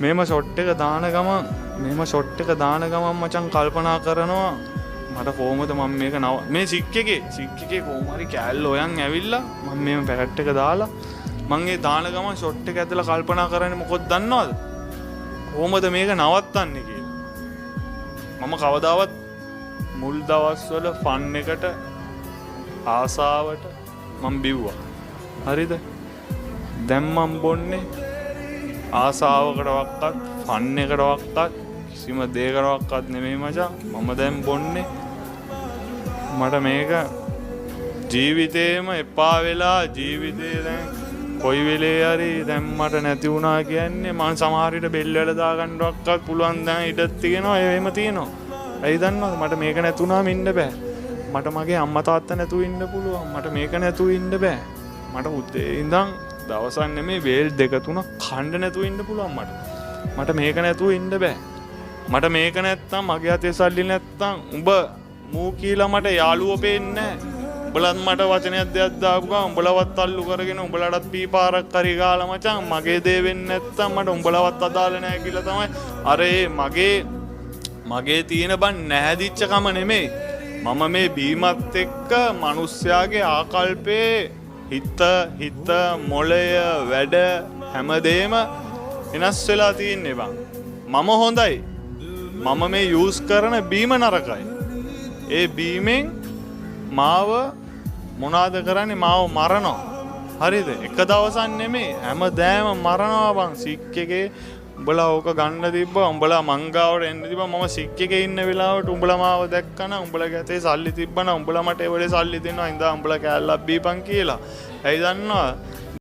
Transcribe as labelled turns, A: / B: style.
A: මේම ෂොට් එක දාන ගමන් මචං කල්පනා කරනවා මට කොහොමද මම මේක මේ සික් එකේ කොහොම හරි කෑල්ල ඔයන් ඇවිල්ලා මම මේම පැකට් එක දාලා මම ඒ දාන ගමන් ෂොට් එක ඇදලා කල්පනා කරන්නේ මොකද දන්නවද? කොහොමද මේක නවත්තන්නේ කියලා. මම කවදාවත් මුල් දවස්වල ෆන් එකට ආසාවට මම බිව්වා. හරිද? දැන් මම බොන්නේ ආසාවකටවත් ෆන් එකටවත් කිසිම දෙයකටවත් නෙමෙයි මචං. මම දැන් බොන්නේ මට මේක ජීවිතේම එපා වෙලා ජීවිතේ දැන් කොයි වෙලේ හරි දැන් මට නැති වුණා කියන්නේ මම සමහර විට බෙල් වල දාගන්නවත් පුළුවන් දැන් ඉඩක් තියෙනවා එහෙම තියෙනවා. ඇයි දන්නවද මට මේක නැතුණාම ඉන්න බෑ. මට මගේ අම්මා තාත්තා නැතුව ඉන්න පුළුවන්. මට මේක නැතුව ඉන්න බෑ. මට උදේ ඉඳන් දවසක් නෙමෙයි වේල් දෙක තුනක් කන්න නැතුව ඉන්න පුළුවන් මට. මට මේක නැතුව ඉන්න බෑ. මට මේක නැත්තම් මගේ අතේ සල්ලි නැත්තම් උඹ මූ කියලා මට යාළුවෝ පේන්නේ නැහැ. උඹලත් මට වචනයක් දෙයක් දාපු ගමන් උඹලවත් අල්ලු කරගෙන උඹලටත් පීපාරක් කරි ගාලා මචං මගේ දේ වෙන්නේ නැත්තම් මට උඹලවත් අදාළ නැහැ කියලා තමයි අර මගේ තියෙන බන් නැහැදිච්ච කම නෙමෙයි. මම මේ බීමත් එක්ක මිනිස්යාගේ ආකල්පේ හිත මොළය වැඩ හැමදේම වෙනස් වෙලා තියෙන්නේ බං. මම හොඳයි. මම මේ යූස් කරන බීම නරකයි. ඒ බීමෙන් මාව මොනාද කරන්නේ මාව මරනවා. හරිද? එක දවසක් නෙමෙයි හැමදාම මරනවා බං. සික් එකේ උඹලා ඕක ගන්න තිබ්බා. උඹලා මංගාවට එන්න තිබ්බා. මම සික් එකේ ඉන්න වෙලාවට උඹලා මාව දැක්කන උඹලා ගැතේ සල්ලි තිබ්බනම් උඹලා මට ඒ වෙලේ සල්ලි දෙනවා. ඉඳා උඹලා කෑල්ලක් බීපන් කියලා. ඇයි දන්නවද?